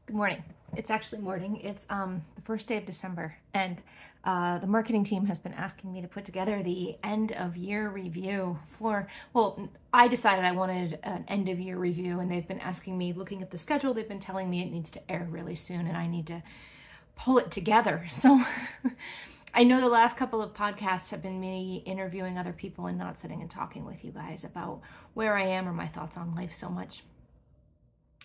Good morning. It's actually morning. It's the first day of December, and the marketing team has been asking me to put together the end of year review well, I decided I wanted an end of year review, and they've been asking me, looking at the schedule, they've been telling me it needs to air really soon, and I need to pull it together. So I know the last couple of podcasts have been me interviewing other people and not sitting and talking with you guys about where I am or my thoughts on life so much.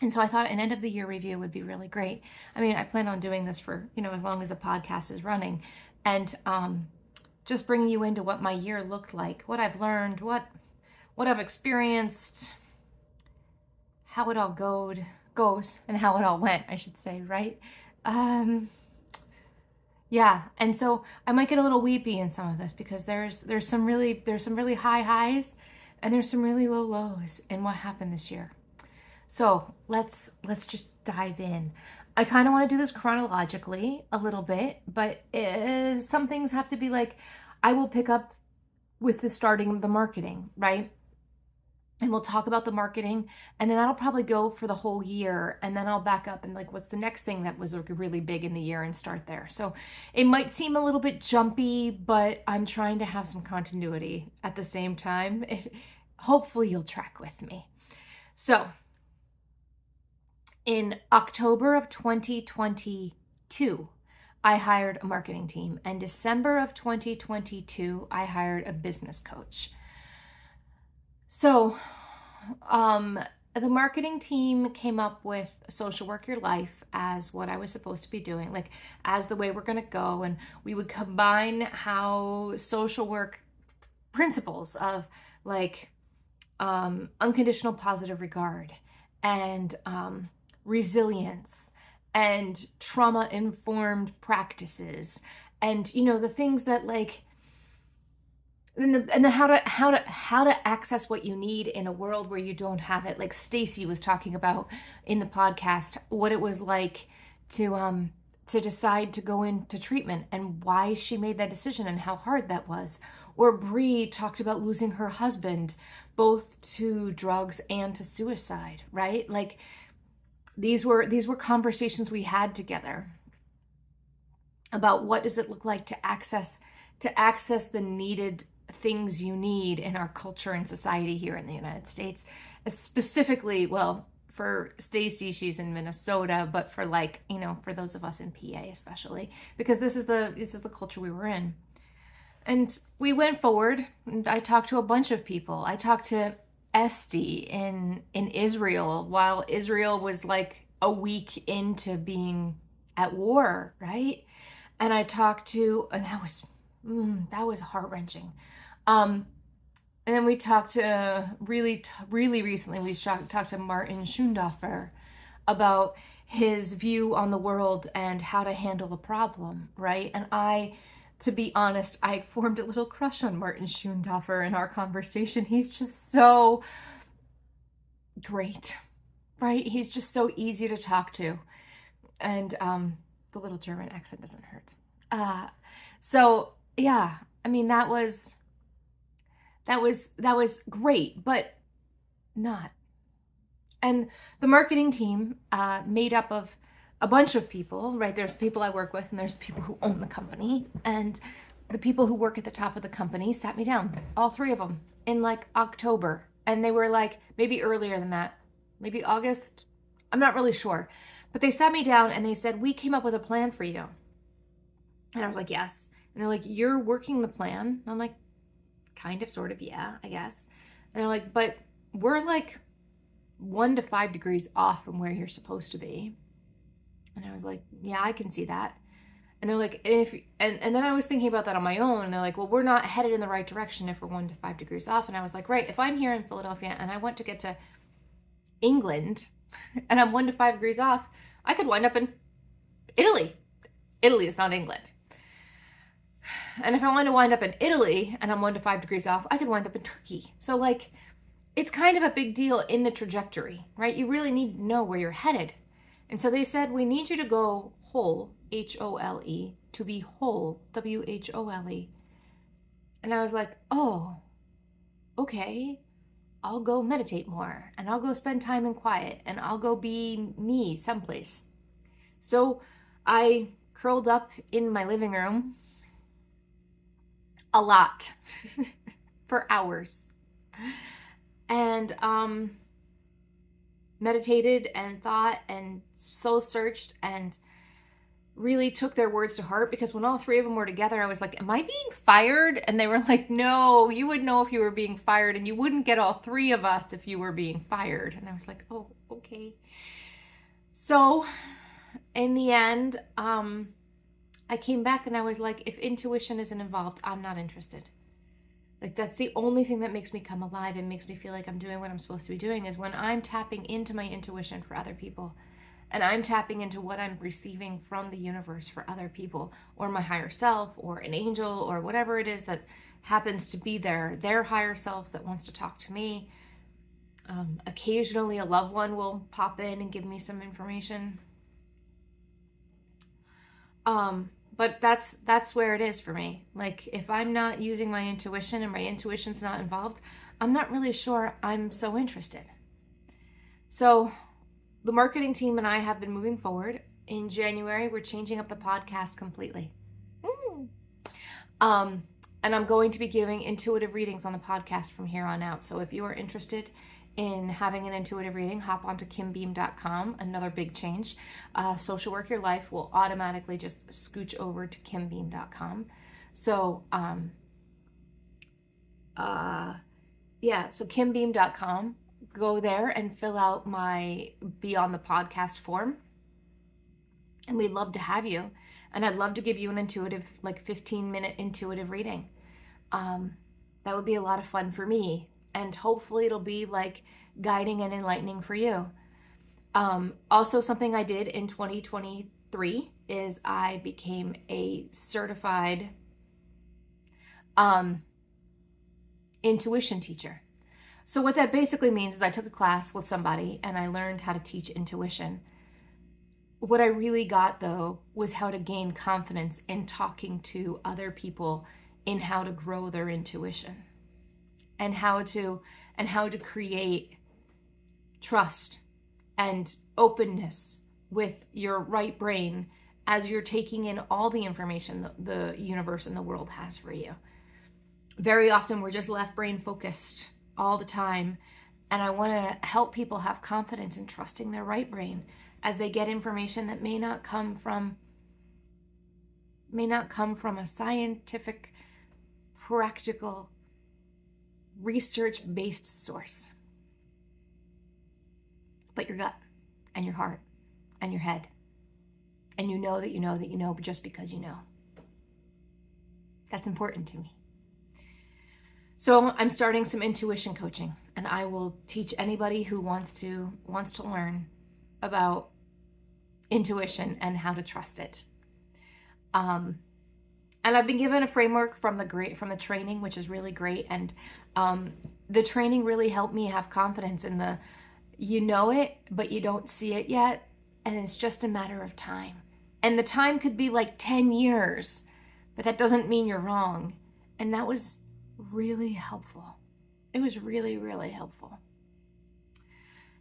And so I thought an end of the year review would be really great. I mean, I plan on doing this for, as long as the podcast is running, and just bringing you into what my year looked like, what I've learned, what I've experienced, how it all goes, and how it all went, I should say, right? Yeah, and so I might get a little weepy in some of this because there's some really high highs and there's some really low lows in what happened this year. So let's just dive in. I kind of want to do this chronologically a little bit, but some things have to be like, I will pick up with the starting of the marketing, right? And we'll talk about the marketing, and then that'll probably go for the whole year, and then I'll back up and like, what's the next thing that was really big in the year and start there. So it might seem a little bit jumpy, but I'm trying to have some continuity at the same time. Hopefully you'll track with me. So in October of 2022, I hired a marketing team, and December of 2022, I hired a business coach. So the marketing team came up with Social Work Your Life as what I was supposed to be doing, like as the way we're going to go. And we would combine how social work principles of like unconditional positive regard and resilience and trauma-informed practices, and the things that like and the how to access what you need in a world where you don't have it. Like Stacy was talking about in the podcast, what it was like to decide to go into treatment and why she made that decision and how hard that was. Or Bree talked about losing her husband, both to drugs and to suicide, right? Like these were conversations we had together about what does it look like to access the needed things you need in our culture and society here in the United States. Specifically, well, for Stacy, she's in Minnesota, but for for those of us in PA especially, because this is the culture we were in. And we went forward, and I talked to a bunch of people. I talked to Esty in Israel while Israel was like a week into being at war, right? And I talked to, and that was heart-wrenching. And then we talked to really recently, we talked to Martin Schundorfer about his view on the world and how to handle a problem, right? And to be honest, I formed a little crush on Martin Schundorfer in our conversation. He's just so great, right? He's just so easy to talk to. And the little German accent doesn't hurt. So yeah, I mean, that was great, but not. And the marketing team made up of a bunch of people, right? There's people I work with and there's people who own the company, and the people who work at the top of the company sat me down, all three of them, in like October. And they were like, maybe earlier than that, maybe August, I'm not really sure. But they sat me down and they said, we came up with a plan for you. And I was like, yes. And they're like, you're working the plan? And I'm like, kind of, sort of, yeah, I guess. And they're like, but we're like 1 to 5 degrees off from where you're supposed to be. And I was like, yeah, I can see that. And they're like, and then I was thinking about that on my own. And they're like, well, we're not headed in the right direction if we're 1 to 5 degrees off. And I was like, right, if I'm here in Philadelphia and I want to get to England and I'm 1 to 5 degrees off, I could wind up in Italy. Italy is not England. And if I want to wind up in Italy and I'm 1 to 5 degrees off, I could wind up in Turkey. So like, it's kind of a big deal in the trajectory, right? You really need to know where you're headed. And so they said, we need you to go whole, H-O-L-E, to be whole, W-H-O-L-E. And I was like, oh, okay, I'll go meditate more, and I'll go spend time in quiet, and I'll go be me someplace. So I curled up in my living room a lot for hours and meditated and thought and soul searched and really took their words to heart, because when all three of them were together, I was like, am I being fired? And they were like, no, you would know if you were being fired, and you wouldn't get all three of us if you were being fired. And I was like, oh, okay. So in the end, I came back and I was like, if intuition isn't involved, I'm not interested. Like, that's the only thing that makes me come alive and makes me feel like I'm doing what I'm supposed to be doing, is when I'm tapping into my intuition for other people. And I'm tapping into what I'm receiving from the universe for other people, or my higher self, or an angel, or whatever it is that happens to be their higher self that wants to talk to me. Occasionally a loved one will pop in and give me some information. But that's where it is for me. Like, if I'm not using my intuition and my intuition's not involved, I'm not really sure I'm so interested. So the marketing team and I have been moving forward. In January, we're changing up the podcast completely. And I'm going to be giving intuitive readings on the podcast from here on out. So if you are interested in having an intuitive reading, hop onto kimbeam.com. Another big change. Social Work Your Life will automatically just scooch over to kimbeam.com. So, so kimbeam.com. Go there and fill out my Be on the Podcast form. And we'd love to have you. And I'd love to give you an intuitive, like 15-minute intuitive reading. That would be a lot of fun for me. And hopefully it'll be like guiding and enlightening for you. Also, something I did in 2023 is I became a certified intuition teacher. So what that basically means is I took a class with somebody and I learned how to teach intuition. What I really got, though, was how to gain confidence in talking to other people in how to grow their intuition, and how to create trust and openness with your right brain as you're taking in all the information the universe and the world has for you. Very often we're just left brain focused all the time, and I want to help people have confidence in trusting their right brain as they get information that may not come from a scientific, practical, research-based source, but your gut and your heart and your head, and you know that you know that you know just because you know. That's important to me. So I'm starting some intuition coaching, and I will teach anybody who wants to learn about intuition and how to trust it. And I've been given a framework from the training, which is really great. And the training really helped me have confidence in you know it, but you don't see it yet. And it's just a matter of time. And the time could be like 10 years, but that doesn't mean you're wrong. And that was really helpful. It was really, really helpful.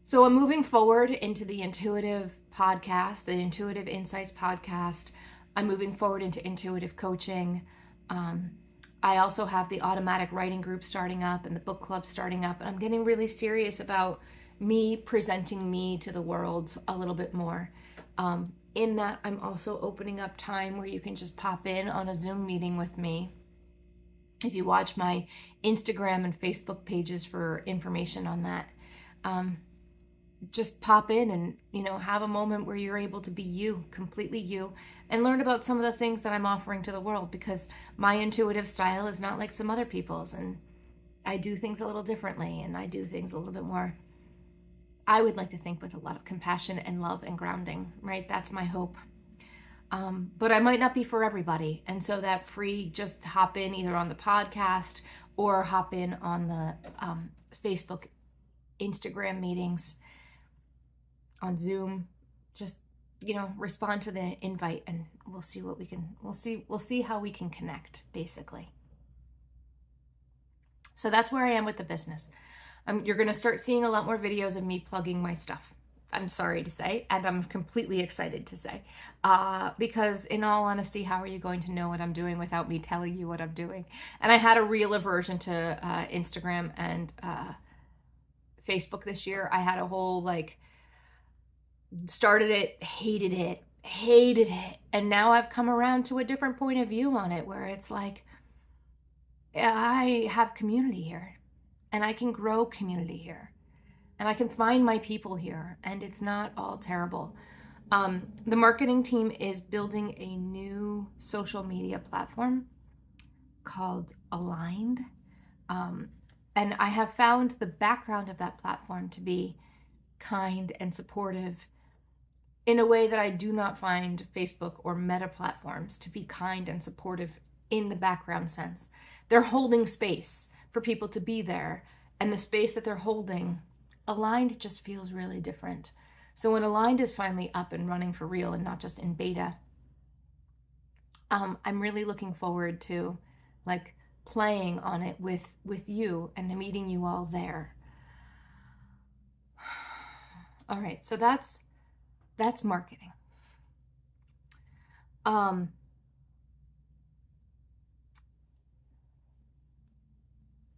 So I'm moving forward into the intuitive podcast, the Intuitive Insights podcast. I'm moving forward into intuitive coaching. I also have the automatic writing group starting up and the book club starting up. And I'm getting really serious about me presenting me to the world a little bit more. In that, I'm also opening up time where you can just pop in on a Zoom meeting with me. If you watch my Instagram and Facebook pages for information on that, just pop in and, have a moment where you're able to be you, completely you, and learn about some of the things that I'm offering to the world, because my intuitive style is not like some other people's, and I do things a little differently, and I do things a little bit more, I would like to think, with a lot of compassion and love and grounding, right? That's my hope. But I might not be for everybody. And so that free, just hop in either on the podcast or hop in on the Facebook, Instagram meetings, on Zoom. Just, respond to the invite and we'll see how we can connect, basically. So that's where I am with the business. You're going to start seeing a lot more videos of me plugging my stuff. I'm sorry to say, and I'm completely excited to say, because in all honesty, how are you going to know what I'm doing without me telling you what I'm doing? And I had a real aversion to Instagram and Facebook this year. I had a whole like, started it, hated it. And now I've come around to a different point of view on it where it's like, I have community here and I can grow community here and I can find my people here and it's not all terrible. The marketing team is building a new social media platform called Aligned. And I have found the background of that platform to be kind and supportive in a way that I do not find Facebook or Meta platforms to be kind and supportive in the background sense. They're holding space for people to be there, and the space that they're holding, Aligned just feels really different. So when Aligned is finally up and running for real and not just in beta, I'm really looking forward to like playing on it with you and meeting you all there. All right, so that's marketing.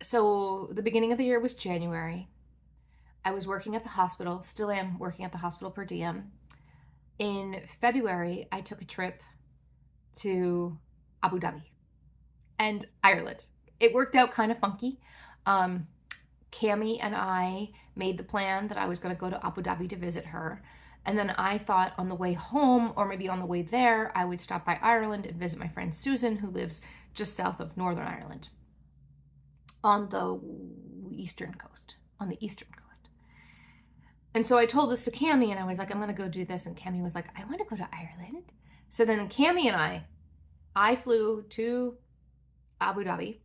So the beginning of the year was January. I was working at the hospital, still am working at the hospital per diem. In February, I took a trip to Abu Dhabi and Ireland. It worked out kind of funky. Cami and I made the plan that I was going to go to Abu Dhabi to visit her. And then I thought on the way home, or maybe on the way there, I would stop by Ireland and visit my friend Susan, who lives just south of Northern Ireland on the eastern coast, And so I told this to Cami and I was like, I'm going to go do this. And Cami was like, I want to go to Ireland. So then Cami and I flew to Abu Dhabi.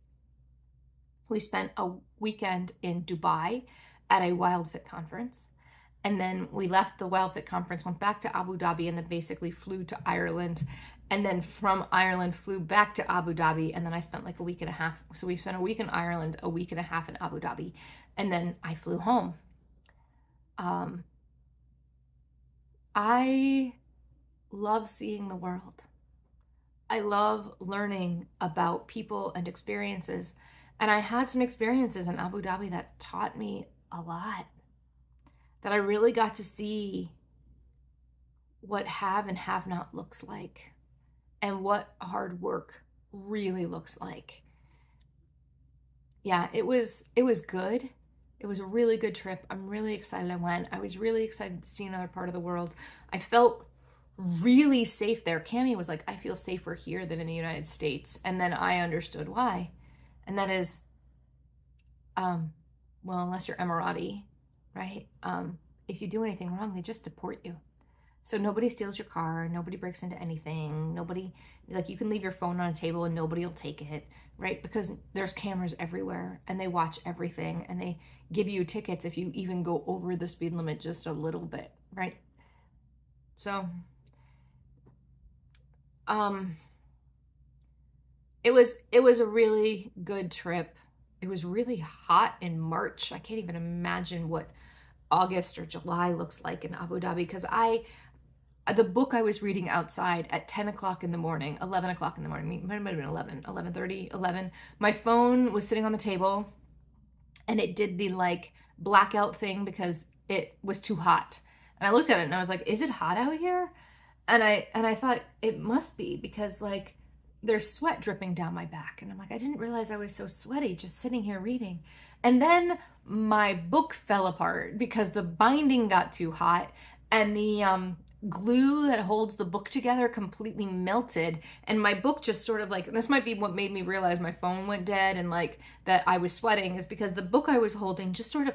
We spent a weekend in Dubai at a WildFit conference. And then we left the WildFit conference, went back to Abu Dhabi, and then basically flew to Ireland. And then from Ireland, flew back to Abu Dhabi. And then I spent like a week and a half. So we spent a week in Ireland, a week and a half in Abu Dhabi. And then I flew home. I love seeing the world. I love learning about people and experiences. And I had some experiences in Abu Dhabi that taught me a lot. That I really got to see what have and have not looks like and what hard work really looks like. Yeah, it was good. It was a really good trip. I'm really excited I went. I was really excited to see another part of the world. I felt really safe there. Cami was like, I feel safer here than in the United States. And then I understood why. And that is, well, unless you're Emirati, right? If you do anything wrong, they just deport you. So nobody steals your car, nobody breaks into anything, nobody, like you can leave your phone on a table and nobody will take it, right? Because there's cameras everywhere and they watch everything and they give you tickets if you even go over the speed limit just a little bit, right? So, it was a really good trip. It was really hot in March. I can't even imagine what August or July looks like in Abu Dhabi because the book I was reading outside at 10 o'clock in the morning, 11 o'clock in the morning, it might have been 11, 11:30, 11. My phone was sitting on the table and it did the like blackout thing because it was too hot. And I looked at it and I was like, is it hot out here? And I thought it must be because like there's sweat dripping down my back. And I'm like, I didn't realize I was so sweaty just sitting here reading. And then my book fell apart because the binding got too hot and the glue that holds the book together completely melted. And my book just sort of like, and this might be what made me realize my phone went dead and like that I was sweating is because the book I was holding just sort of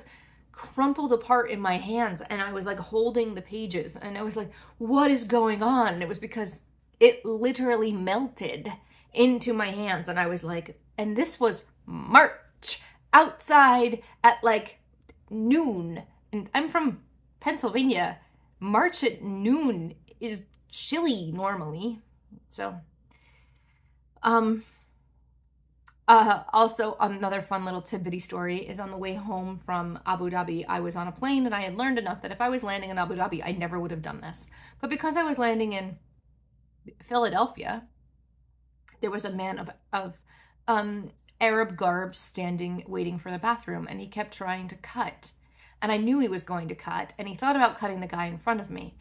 crumpled apart in my hands and I was like holding the pages and I was like, what is going on? And it was because it literally melted into my hands. And I was like, and this was March outside at like noon. And I'm from Pennsylvania. March at noon is chilly normally. So, Also, another fun little tidbitty story is on the way home from Abu Dhabi, I was on a plane and I had learned enough that if I was landing in Abu Dhabi, I never would have done this. But because I was landing in Philadelphia, there was a man of Arab garb standing waiting for the bathroom, and he kept trying to cut. And I knew he was going to cut, and he thought about cutting the guy in front of me.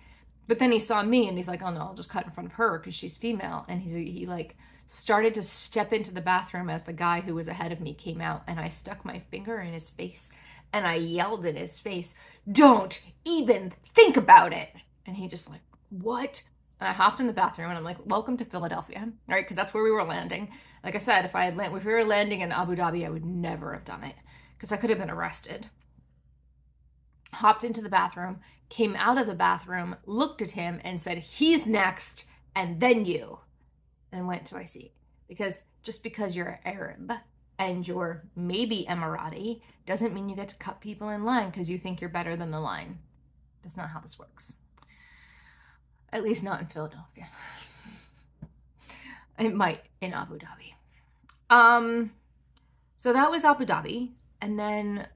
But then he saw me and he's like, oh no, I'll just cut in front of her because she's female. And he like started to step into the bathroom as the guy who was ahead of me came out, and I stuck my finger in his face and I yelled in his face, don't even think about it. And he just like, what? And I hopped in the bathroom and I'm like, welcome to Philadelphia, right? Because that's where we were landing. Like I said, if we were landing in Abu Dhabi, I would never have done it because I could have been arrested. Hopped into the bathroom, came out of the bathroom, looked at him and said, he's next, and then you, and went to my seat. Because just because you're Arab and you're maybe Emirati doesn't mean you get to cut people in line because you think you're better than the line. That's not how this works. At least not in Philadelphia. It might in Abu Dhabi. So that was Abu Dhabi. And then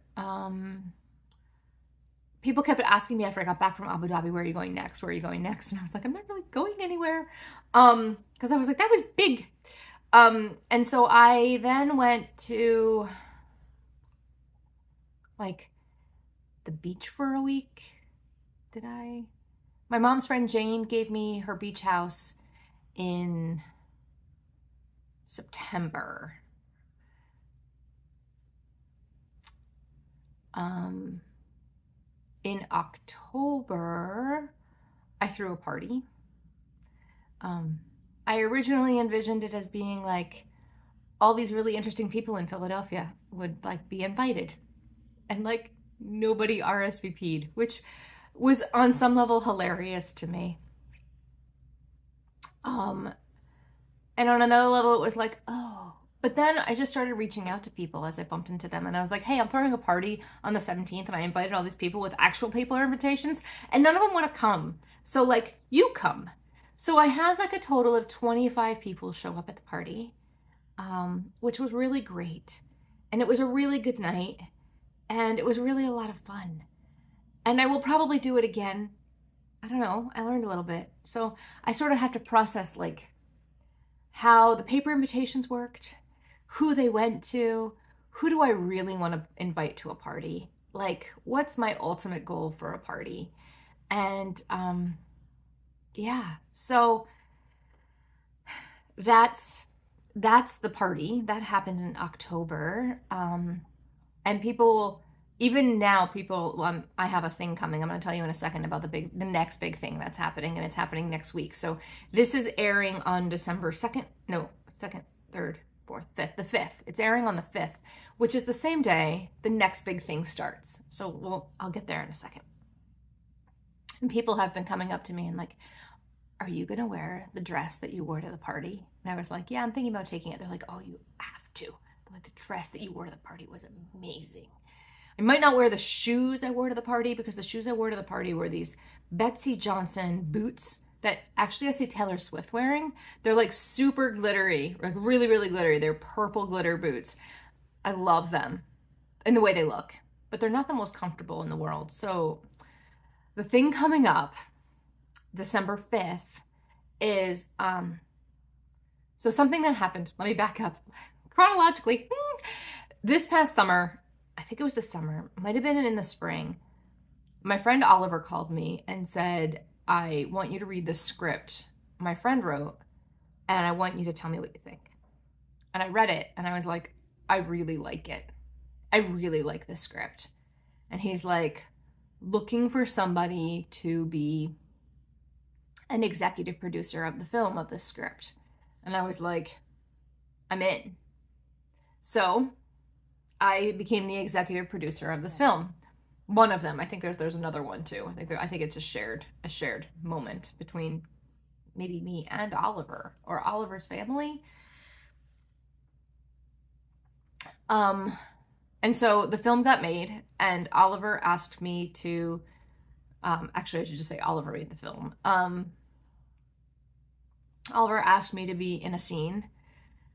people kept asking me after I got back from Abu Dhabi, where are you going next? Where are you going next? And I was like, I'm not really going anywhere. Because I was like, that was big. And so I then went to like the beach for a week. Did I? My mom's friend Jane gave me her beach house in September. In October, I threw a party. I originally envisioned it as being like all these really interesting people in Philadelphia would like be invited, and like nobody RSVP'd, which was on some level hilarious to me. And on another level, it was like, oh. But then I just started reaching out to people as I bumped into them. And I was like, hey, I'm throwing a party on the 17th. And I invited all these people with actual paper invitations. And none of them want to come. So like, you come. So I had like a total of 25 people show up at the party, which was really great. And it was a really good night. And it was really a lot of fun. And I will probably do it again. I don't know. I learned a little bit. So I sort of have to process like how the paper invitations worked, who they went to, who do I really want to invite to a party? Like, what's my ultimate goal for a party? And yeah, so that's the party that happened in October. And people, even now, people, I have a thing coming. I'm going to tell you in a second about the next big thing that's happening, and it's happening next week. So this is airing on December 2nd, no, 2nd, 3rd, 4th, 5th, the 5th. It's airing on the 5th, which is the same day the next big thing starts. So I'll get there in a second. And people have been coming up to me and like, are you going to wear the dress that you wore to the party? And I was like, yeah, I'm thinking about taking it. They're like, oh, you have to. Like, the dress that you wore to the party was amazing. I might not wear the shoes I wore to the party because the shoes I wore to the party were these Betsy Johnson boots that actually I see Taylor Swift wearing. They're like super glittery, like really, really glittery. They're purple glitter boots. I love them and the way they look, but they're not the most comfortable in the world. So the thing coming up December 5th is, so something that happened, let me back up chronologically. This past summer, I think it was the summer, might have been in the spring, my friend Oliver called me and said, I want you to read the script my friend wrote, and I want you to tell me what you think. And I read it, and I was like, I really like it. I really like this script. And he's like, looking for somebody to be an executive producer of the film of this script. And I was like, I'm in. So I became the executive producer of this film. One of them. I think there's another one too. I think it's a shared moment between maybe me and Oliver or Oliver's family. And so the film got made, and Oliver asked me to, actually I should just say Oliver made the film. Oliver asked me to be in a scene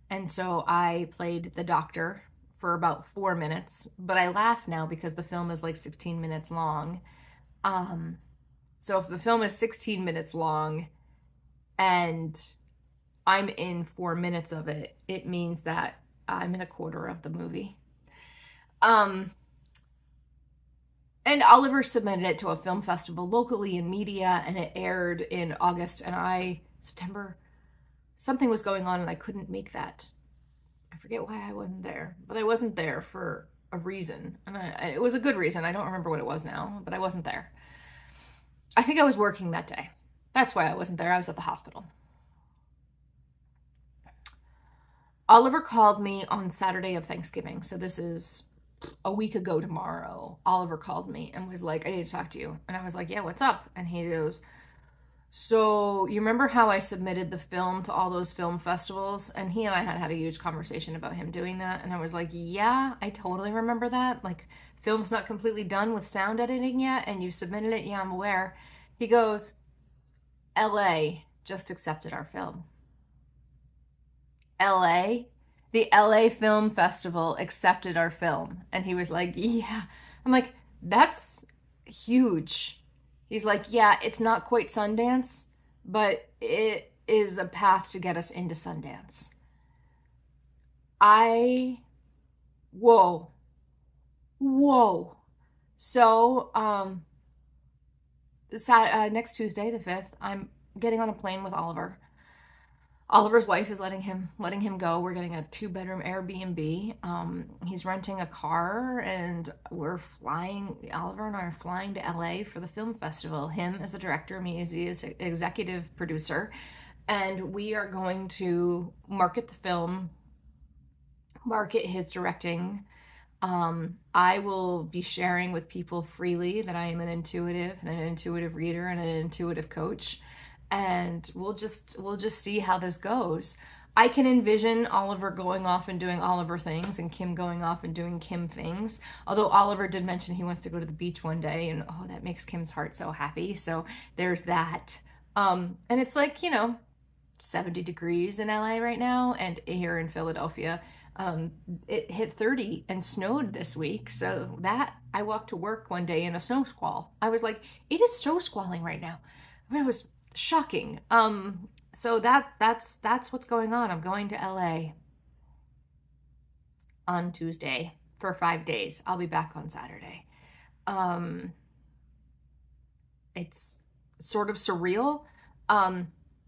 And so I played the doctor for about 4 minutes, but I laugh now because the film is like 16 minutes long. Um, so if the film is 16 minutes long and I'm in 4 minutes of it, it means that I'm in a quarter of the movie. Um, and Oliver submitted it to a film festival locally in media, and it aired in August. And September, something was going on, and I couldn't make that. I forget why I wasn't there, but I wasn't there for a reason, and it was a good reason. I don't remember what it was now, but I wasn't there. I think I was working that day. That's why I wasn't there. I was at the hospital. Oliver called me on Saturday of Thanksgiving. So this is a week ago tomorrow. Oliver called me and was like, I need to talk to you. And I was like, yeah, what's up? And he goes, so you remember how I submitted the film to all those film festivals? And he and I had a huge conversation about him doing that. And I was like, yeah, I totally remember that. Like, film's not completely done with sound editing yet, and you submitted it. Yeah, I'm aware. He goes, LA just accepted our film. LA, the LA Film Festival accepted our film. And he was like, yeah. I'm like, that's huge. He's like, yeah, it's not quite Sundance, but it is a path to get us into Sundance. Whoa, whoa. So, next Tuesday, the 5th, I'm getting on a plane with Oliver. Oliver's wife is letting him go. We're getting a 2-bedroom Airbnb. He's renting a car, and we're flying. Oliver and I are flying to LA for the film festival. Him as the director, me as the executive producer, and we are going to market the film, market his directing. I will be sharing with people freely that I am an intuitive reader and an intuitive coach, and we'll just see how this goes. I can envision Oliver going off and doing Oliver things and Kim going off and doing Kim things. Although Oliver did mention he wants to go to the beach one day, and oh, that makes Kim's heart so happy. So there's that. And it's like, 70 degrees in LA right now, and here in Philadelphia, it hit 30 and snowed this week. So that I walked to work one day in a snow squall. I was like, it is snow squalling right now. It was shocking. So that's what's going on. I'm going to LA on Tuesday for 5 days. I'll be back on Saturday. It's sort of surreal.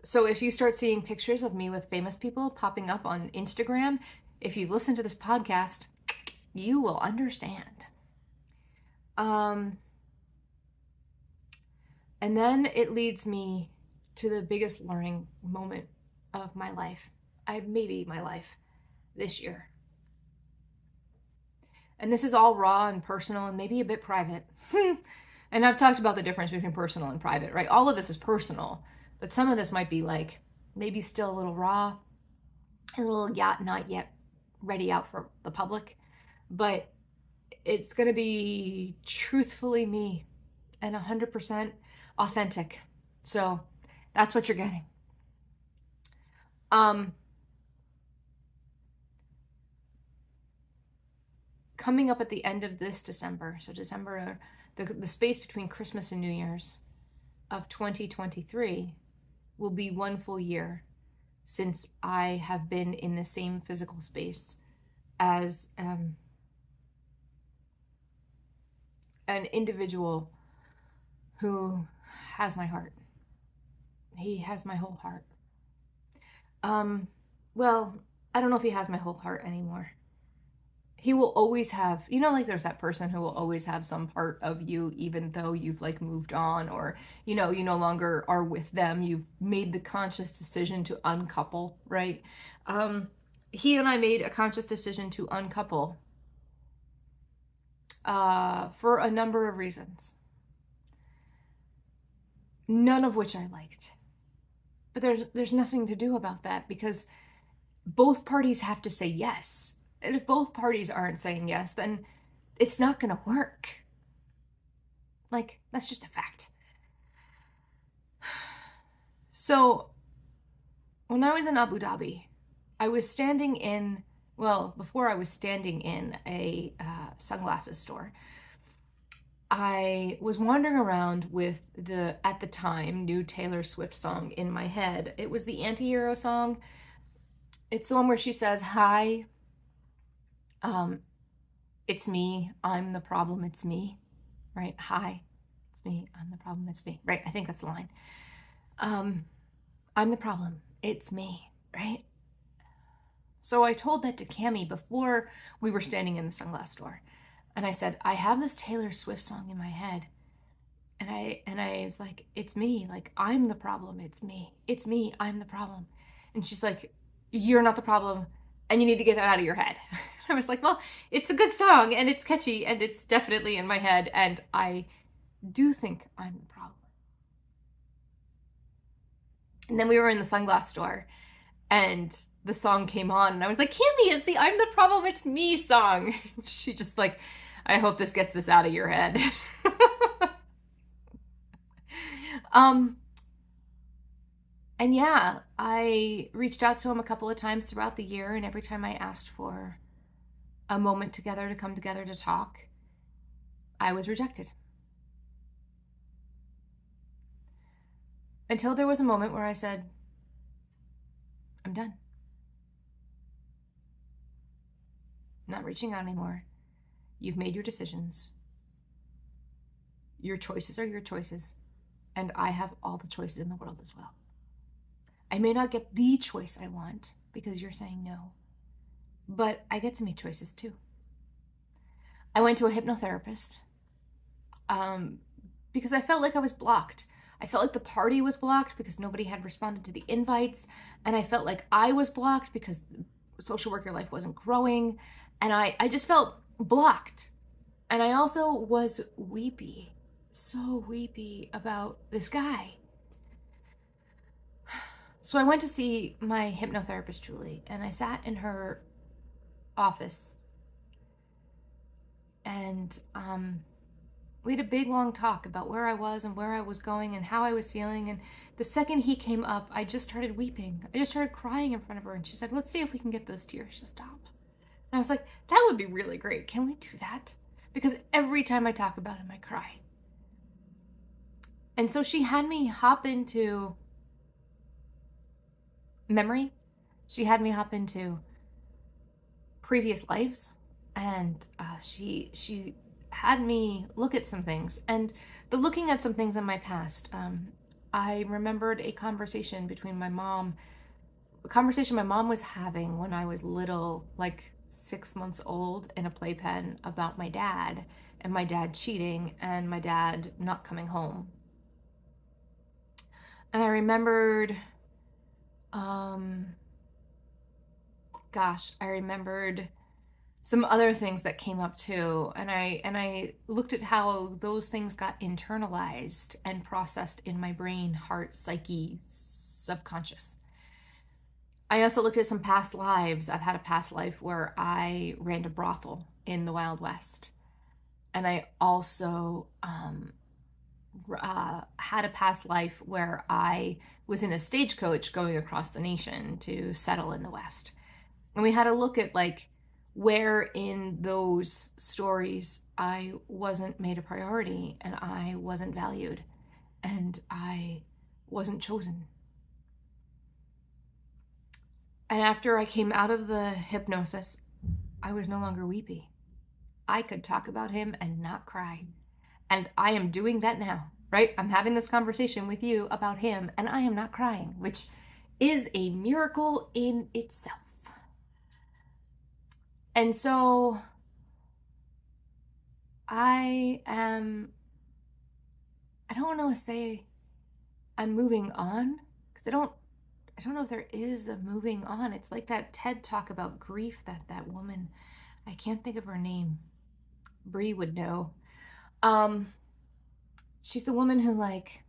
So if you start seeing pictures of me with famous people popping up on Instagram, if you listen to this podcast, you will understand. And then it leads me to the biggest learning moment of my life, maybe my life, this year. And this is all raw and personal and maybe a bit private. And I've talked about the difference between personal and private, right? All of this is personal, but some of this might be like maybe still a little raw, a little not yet ready out for the public, but it's going to be truthfully me and 100% authentic. So that's what you're getting. Coming up at the end of this December, so December, the space between Christmas and New Year's of 2023 will be 1 full year since I have been in the same physical space as an individual who has my heart. He has my whole heart. Well, I don't know if he has my whole heart anymore. He will always have, like there's that person who will always have some part of you, even though you've like moved on, or, you no longer are with them. You've made the conscious decision to uncouple, right? He and I made a conscious decision to uncouple for a number of reasons, none of which I liked. But there's nothing to do about that, because both parties have to say yes. And if both parties aren't saying yes, then it's not going to work. Like, that's just a fact. So, when I was in Abu Dhabi, I was standing in, well, before I was standing in a sunglasses store, I was wandering around with the, at the time, new Taylor Swift song in my head. It was the anti-hero song. It's the one where she says, hi, um, it's me, I'm the problem, it's me, right? Hi, it's me, I'm the problem, it's me, right? I think that's the line. I'm the problem, it's me, right? So I told that to Cammie before we were standing in the sunglass store. And I said, I have this Taylor Swift song in my head. And I was like, it's me, like I'm the problem, it's me. It's me, I'm the problem. And she's like, you're not the problem, and you need to get that out of your head. I was like, well, it's a good song and it's catchy and it's definitely in my head, and I do think I'm the problem. And then we were in the sunglass store and the song came on and I was like, Cammie, it's the I'm the problem, it's me song. She just like, I hope this gets this out of your head. And yeah, I reached out to him a couple of times throughout the year, and every time I asked for a moment together to come together to talk, I was rejected. Until there was a moment where I said, I'm done. I'm not reaching out anymore. You've made your decisions. Your choices are your choices, and I have all the choices in the world as well. I may not get the choice I want because you're saying no, but I get to make choices too. I went to a hypnotherapist because I felt like I was blocked. I felt like the party was blocked because nobody had responded to the invites, and I felt like I was blocked because social worker life wasn't growing, and I just felt blocked. And I also was weepy, so weepy about this guy. So I went to see my hypnotherapist, Julie, and I sat in her office, and we had a big long talk about where I was and where I was going and how I was feeling. And the second he came up, I just started weeping. I just started crying in front of her, and she said, let's see if we can get those tears to stop. And I was like, that would be really great. Can we do that? Because every time I talk about him, I cry. And so she had me hop into memory. She had me hop into previous lives, and she had me look at some things. And the looking at some things in my past, I remembered a conversation between my mom, a conversation my mom was having when I was little, like 6 months old, in a playpen about my dad and my dad cheating and my dad not coming home. And I remembered, I remembered some other things that came up too. And I looked at how those things got internalized and processed in my brain, heart, psyche, subconscious. I also looked at some past lives. I've had a past life where I ran a brothel in the Wild West. And I also had a past life where I was in a stagecoach going across the nation to settle in the West. And we had a look at like where in those stories I wasn't made a priority and I wasn't valued and I wasn't chosen. And after I came out of the hypnosis, I was no longer weepy. I could talk about him and not cry. And I am doing that now, right? I'm having this conversation with you about him and I am not crying, which is a miracle in itself. And so I don't want to say I'm moving on, because I don't know if there is a moving on. It's like that TED talk about grief that woman, I can't think of her name. Bree would know. She's the woman who like,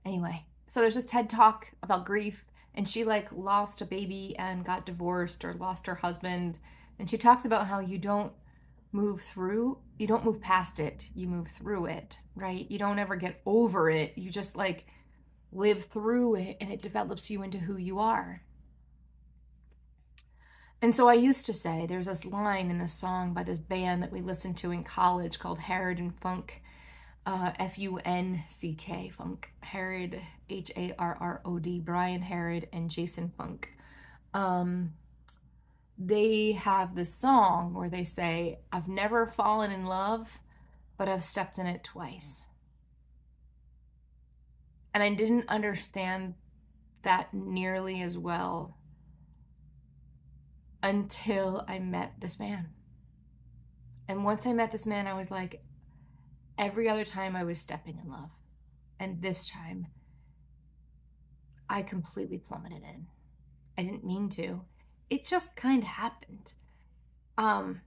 anyway, so there's this TED talk about grief, and she like lost a baby and got divorced or lost her husband. And she talks about how you don't move past it, you move through it, right? You don't ever get over it. You just like live through it, and it develops you into who you are. And so I used to say, there's this line in this song by this band that we listened to in college called Harrod and Funk, F-U-N-C-K, Funk. Harrod, H-A-R-R-O-D, Brian Harrod and Jason Funk. They have this song where they say, I've never fallen in love, but I've stepped in it twice. And I didn't understand that nearly as well until I met this man. And once I met this man, I was like, every other time I was stepping in love. And this time, I completely plummeted in. I didn't mean to. It just kind of happened. And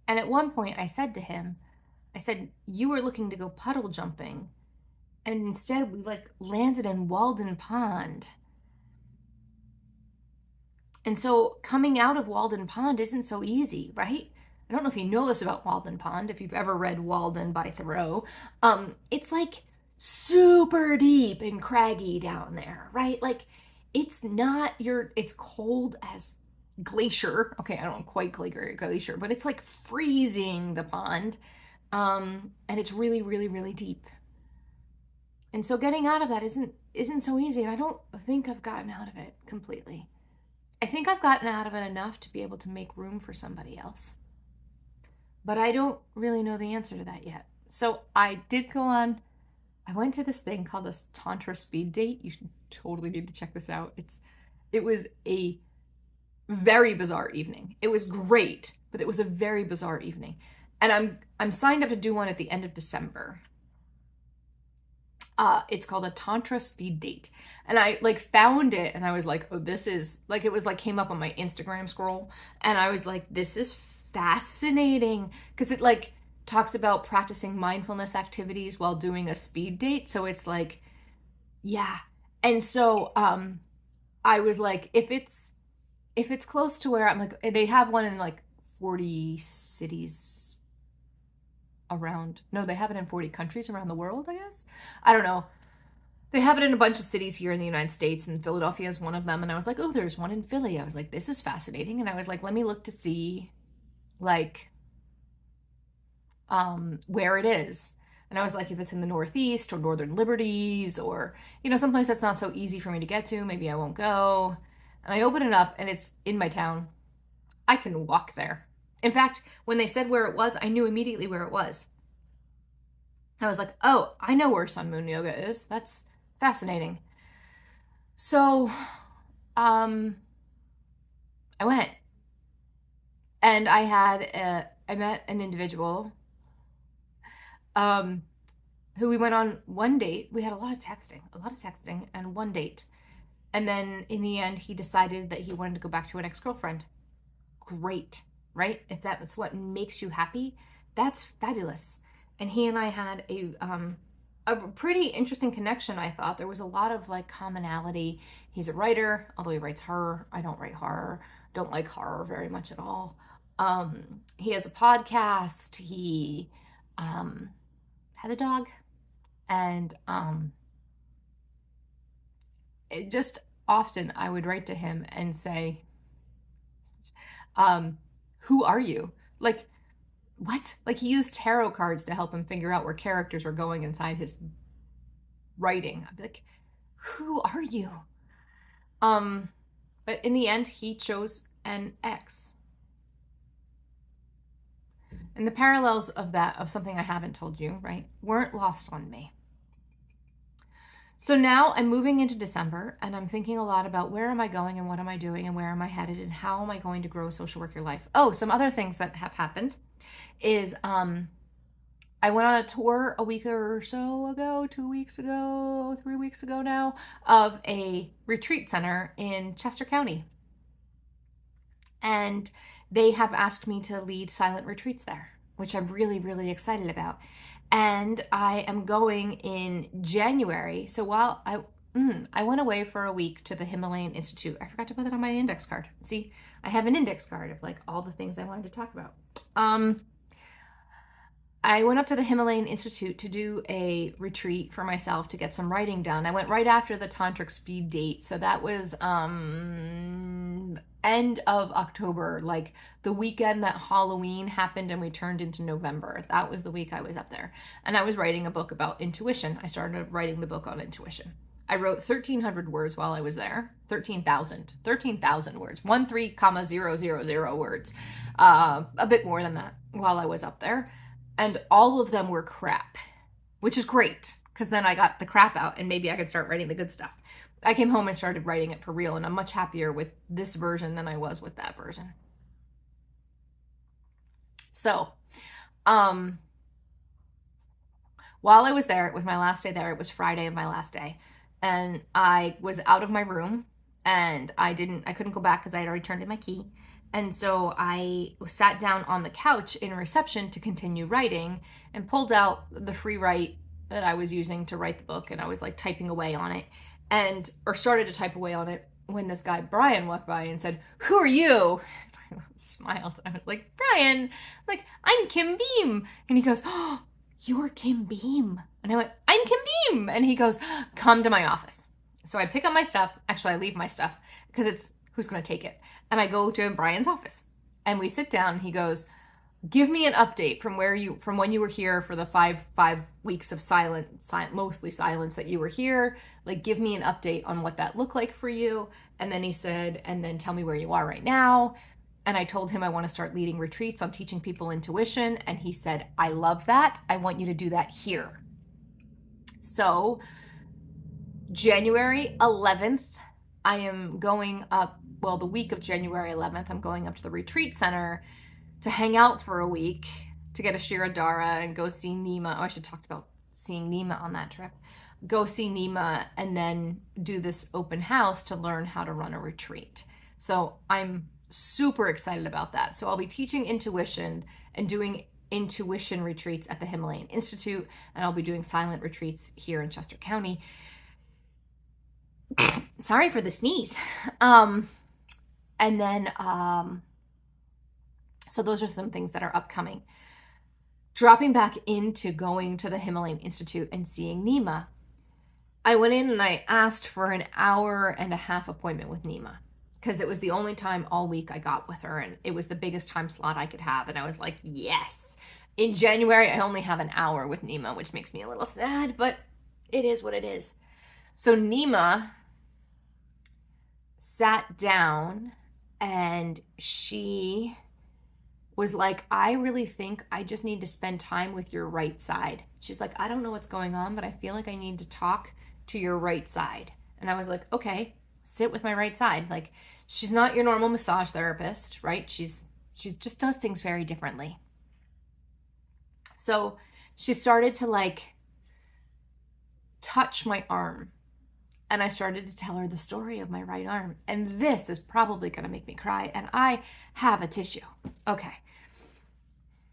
at one point I said to him, I said, you were looking to go puddle jumping, and instead we like landed in Walden Pond. And so coming out of Walden Pond isn't so easy, right? I don't know if you know this about Walden Pond, if you've ever read Walden by Thoreau. It's like super deep and craggy down there, right? Like it's not it's cold as glacier. Okay, I don't know, quite glacier, but it's like freezing the pond. And it's really, really, really deep. And so getting out of that isn't so easy. And I don't think I've gotten out of it completely. I think I've gotten out of it enough to be able to make room for somebody else. But I don't really know the answer to that yet. So I went to this thing called this Tantra speed date. You should totally need to check this out. It was a very bizarre evening. It was great, but it was a very bizarre evening. And I'm signed up to do one at the end of December. It's called a Tantra speed date. And I like found it and I was like, oh, this is like, it was like came up on my Instagram scroll. And I was like, this is fascinating. Cause it like talks about practicing mindfulness activities while doing a speed date. So it's like, yeah. And so, I was like, if it's close to where I'm like, they have one in like 40 cities around, no, they have it in 40 countries around the world, I guess. I don't know. They have it in a bunch of cities here in the United States, and Philadelphia is one of them. And I was like, oh, there's one in Philly. I was like, this is fascinating. And I was like, let me look to see like where it is. And I was like, if it's in the Northeast or Northern Liberties or, you know, someplace that's not so easy for me to get to, maybe I won't go. And I open it up and it's in my town. I can walk there. In fact, when they said where it was, I knew immediately where it was. I was like, oh, I know where Sun Moon Yoga is. That's fascinating. So, I went. And I met an individual who we went on one date. We had a lot of texting and one date. And then in the end, he decided that he wanted to go back to an ex-girlfriend. Great, right? If that's what makes you happy, that's fabulous. And he and I had a pretty interesting connection, I thought. There was a lot of like commonality. He's a writer, although he writes horror. I don't write horror. Don't like horror very much at all. He has a podcast. He has a dog. And it just often I would write to him and say, who are you? Like, what? Like he used tarot cards to help him figure out where characters were going inside his writing. I'd be like, who are you? But in the end, he chose an ex. And the parallels of that, of something I haven't told you, right, weren't lost on me. So now I'm moving into December and I'm thinking a lot about where am I going and what am I doing and where am I headed and how am I going to grow social work your life. Oh, some other things that have happened is I went on a tour a week or so ago, 2 weeks ago, 3 weeks ago now, of a retreat center in Chester County. And they have asked me to lead silent retreats there, which I'm really, really excited about. And I am going in January. So while I went away for a week to the Himalayan Institute. I forgot to put that on my index card. See, I have an index card of like all the things I wanted to talk about. I went up to the Himalayan Institute to do a retreat for myself to get some writing done. I went right after the Tantric Speed date. So that was end of October, like the weekend that Halloween happened and we turned into November. That was the week I was up there. And I was writing a book about intuition. I started writing the book on intuition. I wrote 1,300 words while I was there. 13,000 words. 13,000 words. A bit more than that while I was up there. And all of them were crap, which is great because then I got the crap out and maybe I could start writing the good stuff. I came home and started writing it for real, and I'm much happier with this version than I was with that version. So, while I was there, it was my last day there. It was Friday of my last day. And I was out of my room and I couldn't go back because I had already turned in my key. And so I sat down on the couch in reception to continue writing and pulled out the free write that I was using to write the book. And I was like typing away on it or started to type away on it when this guy, Brian, walked by and said, "Who are you?" I smiled. I was like, "Brian, like, I'm Kim Beam." And he goes, "Oh, you're Kim Beam." And I went, "I'm Kim Beam." And he goes, "Come to my office." So I pick up my stuff. Actually, I leave my stuff because it's who's going to take it. And I go to Brian's office and we sit down. He goes, "Give me an update from when you were here for the five weeks of mostly silence that you were here. Like, give me an update on what that looked like for you." And then he said, "And then tell me where you are right now." And I told him I want to start leading retreats on teaching people intuition. And he said, "I love that. I want you to do that here." So January 11th, I am going up, well, the week of January 11th, I'm going up to the retreat center to hang out for a week, to get a Shirodara and go see Nima. Oh, I should talk about seeing Nima on that trip. Go see Nima and then do this open house to learn how to run a retreat. So I'm super excited about that. So I'll be teaching intuition and doing intuition retreats at the Himalayan Institute, and I'll be doing silent retreats here in Chester County. Sorry for the sneeze. And then, so those are some things that are upcoming. Dropping back into going to the Himalayan Institute and seeing Nima, I went in and I asked for an 1.5-hour appointment with Nima because it was the only time all week I got with her, and it was the biggest time slot I could have. And I was like, yes. In January, I only have an hour with Nima, which makes me a little sad, but it is what it is. So Nima sat down and she was like, "I really think I just need to spend time with your right side." She's like, "I don't know what's going on, but I feel like I need to talk to your right side." And I was like, "Okay, sit with my right side." Like, she's not your normal massage therapist, right? She just does things very differently. So she started to like touch my arm. And I started to tell her the story of my right arm. And this is probably going to make me cry. And I have a tissue. Okay.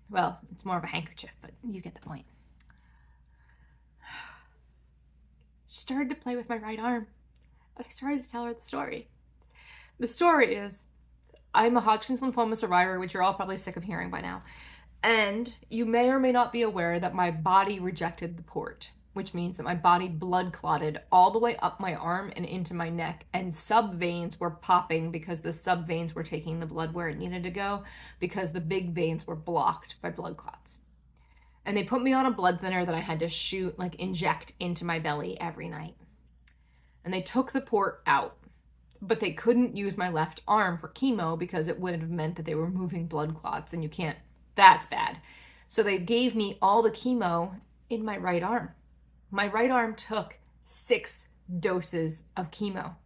Well, it's more of a handkerchief, but you get the point. She started to play with my right arm. And I started to tell her the story. The story is, I'm a Hodgkin's lymphoma survivor, which you're all probably sick of hearing by now. And you may or may not be aware that my body rejected the port, which means that my body blood clotted all the way up my arm and into my neck, and sub-veins were popping because the sub-veins were taking the blood where it needed to go because the big veins were blocked by blood clots. And they put me on a blood thinner that I had to inject into my belly every night. And they took the port out, but they couldn't use my left arm for chemo because it would have meant that they were moving blood clots, and you can't, that's bad. So they gave me all the chemo in my right arm. My right arm took 6 doses of chemo.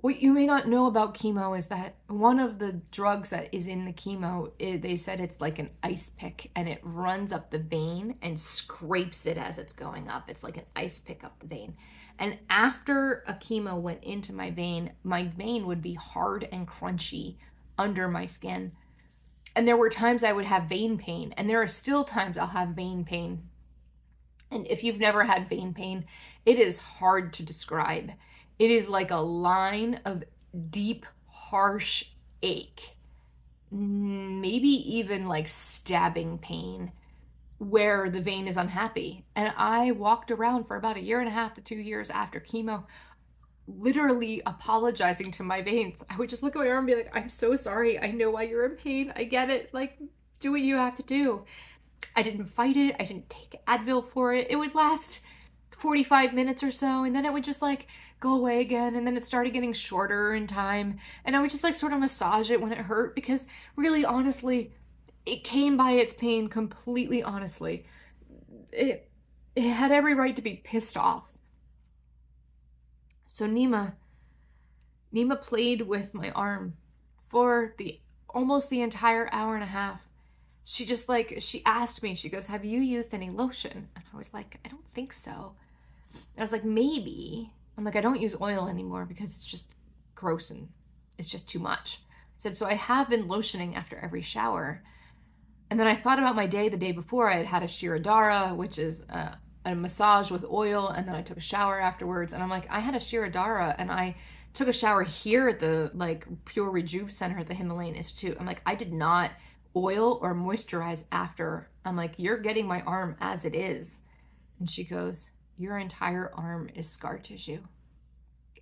What you may not know about chemo is that one of the drugs that is in the chemo, they said it's like an ice pick, and it runs up the vein and scrapes it as it's going up. It's like an ice pick up the vein. And after a chemo went into my vein would be hard and crunchy under my skin. And there were times I would have vein pain, and there are still times I'll have vein pain. And if you've never had vein pain, it is hard to describe. It is like a line of deep, harsh ache, maybe even like stabbing pain where the vein is unhappy. And I walked around for about 1.5 to 2 years after chemo, literally apologizing to my veins. I would just look at my arm and be like, I'm so sorry. I know why you're in pain. I get it. Like, do what you have to do. I didn't fight it. I didn't take Advil for it. It would last 45 minutes or so, and then it would just like go away again, and then it started getting shorter in time, and I would just like sort of massage it when it hurt, because really, honestly, it came by its pain completely honestly. It had every right to be pissed off. So Nima played with my arm for almost the entire hour and a half. She just like, she asked me, she goes, have you used any lotion? And I was like, I don't think so. I was like, maybe. I'm like, I don't use oil anymore because it's just gross and it's just too much. I said, so I have been lotioning after every shower. And then I thought about my day the day before. I had had a Shirodara, which is a massage with oil, and then I took a shower afterwards. And I'm like, I had a Shirodara and I took a shower here at the like Pure Rejuve Center at the Himalayan Institute. I'm like, I did not oil or moisturize after. I'm like, you're getting my arm as it is. And she goes, your entire arm is scar tissue.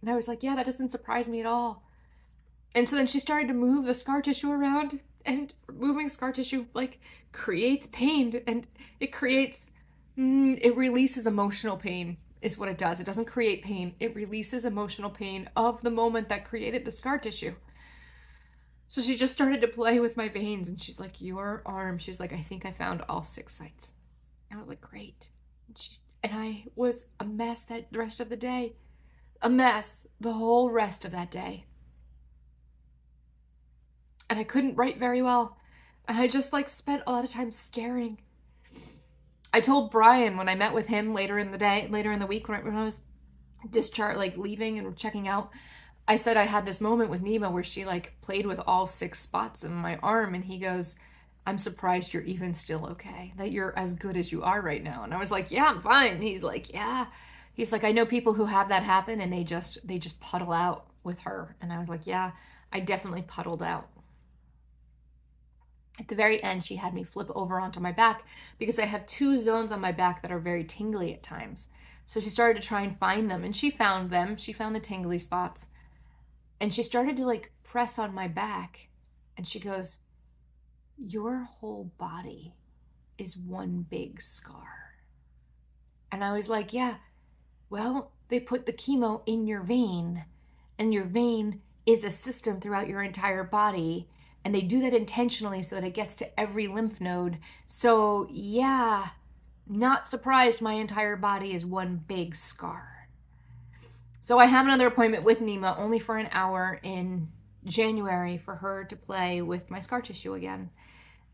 And I was like, yeah, that doesn't surprise me at all. And so then she started to move the scar tissue around, and moving scar tissue like creates pain, and it releases emotional pain is what it does. It doesn't create pain. It releases emotional pain of the moment that created the scar tissue. So she just started to play with my veins, and she's like, your arm, she's like, I think I found all 6 sites. I was like, great. And I was a mess the rest of the day. A mess the whole rest of that day. And I couldn't write very well. And I just like spent a lot of time staring. I told Brian when I met with him later in the week, when I was discharged, like leaving and checking out, I said I had this moment with Nima where she like played with all 6 spots in my arm, and he goes, I'm surprised you're even still okay, that you're as good as you are right now. And I was like, yeah, I'm fine. He's like, yeah. He's like, I know people who have that happen and they just puddle out with her. And I was like, yeah, I definitely puddled out. At the very end, she had me flip over onto my back because I have 2 zones on my back that are very tingly at times. So she started to try and find them, and she found them. She found the tingly spots, and she started to like press on my back, and she goes, your whole body is one big scar. And I was like, yeah, well, they put the chemo in your vein, and your vein is a system throughout your entire body, and they do that intentionally so that it gets to every lymph node. So yeah, not surprised my entire body is one big scar. So I have another appointment with Nima, only for an hour in January, for her to play with my scar tissue again.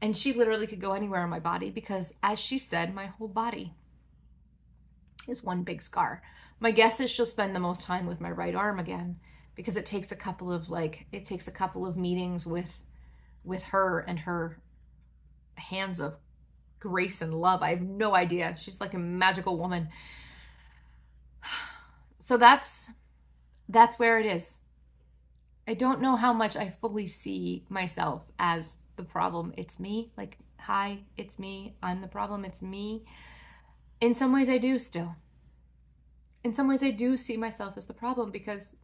And she literally could go anywhere on my body because, as she said, my whole body is one big scar. My guess is she'll spend the most time with my right arm again, because it takes a couple of meetings with her and her hands of grace and love. I have no idea. She's like a magical woman. So that's where it is. I don't know how much I fully see myself as the problem. It's me. Like, hi, it's me. I'm the problem. It's me. In some ways I do still. In some ways I do see myself as the problem because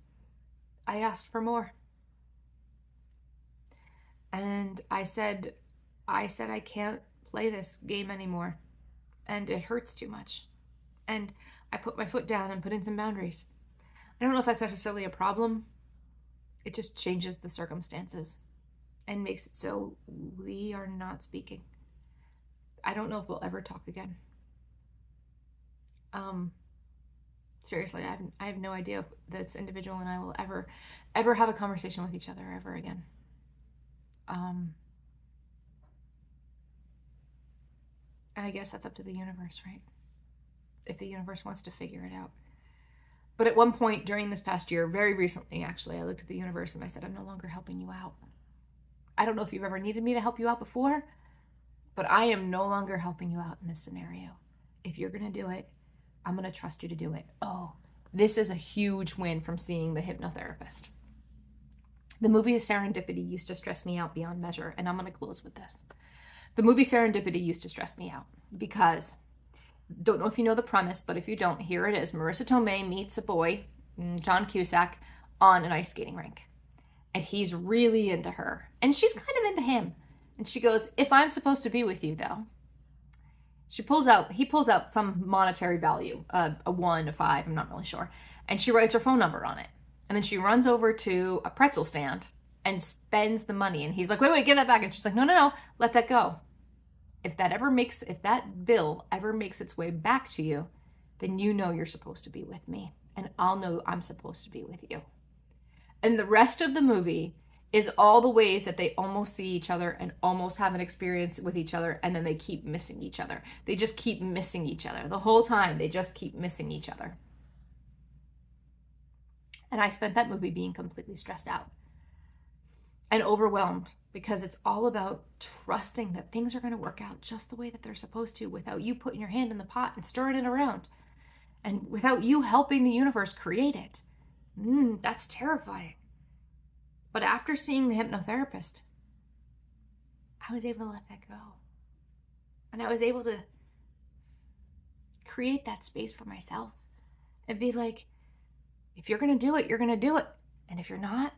I asked for more. And I said I can't play this game anymore. And it hurts too much. And I put my foot down and put in some boundaries. I don't know if that's necessarily a problem. It just changes the circumstances and makes it so we are not speaking. I don't know if we'll ever talk again. Seriously, I have no idea if this individual and I will ever have a conversation with each other ever again. And I guess that's up to the universe, right? If the universe wants to figure it out. But at one point during this past year, very recently actually, I looked at the universe and I said, I'm no longer helping you out. I don't know if you've ever needed me to help you out before, but I am no longer helping you out in this scenario. If you're going to do it, I'm going to trust you to do it. Oh, this is a huge win from seeing the hypnotherapist. The movie Serendipity used to stress me out beyond measure, and I'm going to close with this. The movie Serendipity used to stress me out because, don't know if you know the premise, but if you don't, here it is. Marissa Tomei meets a boy, John Cusack, on an ice skating rink. And he's really into her. And she's kind of into him. And she goes, if I'm supposed to be with you, though, he pulls out some monetary value, a 1, a 5, I'm not really sure. And she writes her phone number on it. And then she runs over to a pretzel stand and spends the money. And he's like, wait, give that back. And she's like, no, let that go. If that bill ever makes its way back to you, then you know you're supposed to be with me. And I'll know I'm supposed to be with you. And the rest of the movie is all the ways that they almost see each other and almost have an experience with each other, and then they keep missing each other. They just keep missing each other. The whole time, they just keep missing each other. And I spent that movie being completely stressed out and overwhelmed, because it's all about trusting that things are going to work out just the way that they're supposed to, without you putting your hand in the pot and stirring it around, and without you helping the universe create it. That's terrifying. But after seeing the hypnotherapist, I was able to let that go. And I was able to create that space for myself and be like, if you're going to do it, you're going to do it. And if you're not,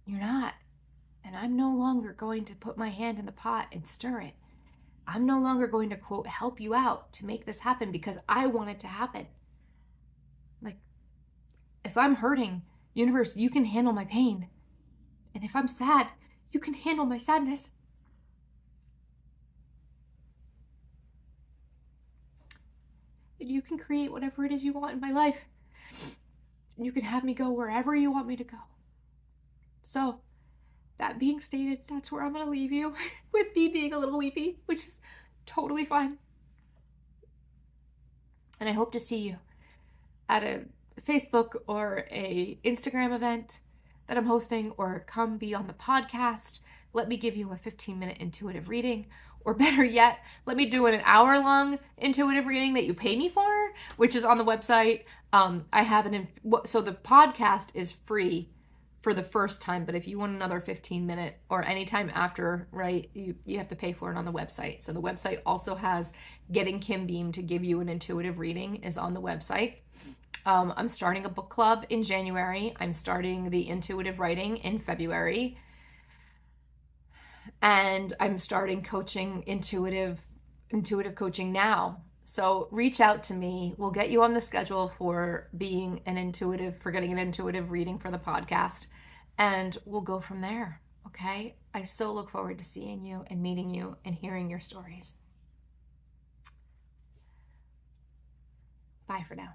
you're not. And I'm no longer going to put my hand in the pot and stir it. I'm no longer going to, quote, help you out to make this happen because I want it to happen. Like, if I'm hurting, universe, you can handle my pain. And if I'm sad, you can handle my sadness. And you can create whatever it is you want in my life. And you can have me go wherever you want me to go. So, that being stated, that's where I'm going to leave you, with me being a little weepy, which is totally fine. And I hope to see you at a Facebook or a Instagram event that I'm hosting, or come be on the podcast. Let me give you a 15-minute intuitive reading, or better yet, let me do an hour-long intuitive reading that you pay me for, which is on the website. So the podcast is free for the first time, but if you want another 15-minute or anytime after, right, you have to pay for it on the website. So the website also has Getting Kim Beam to give you an intuitive reading is on the website. I'm starting a book club in January. I'm starting the intuitive writing in February. And I'm starting coaching, intuitive coaching now. So reach out to me. We'll get you on the schedule for getting an intuitive reading for the podcast. And we'll go from there. Okay? I so look forward to seeing you and meeting you and hearing your stories. Bye for now.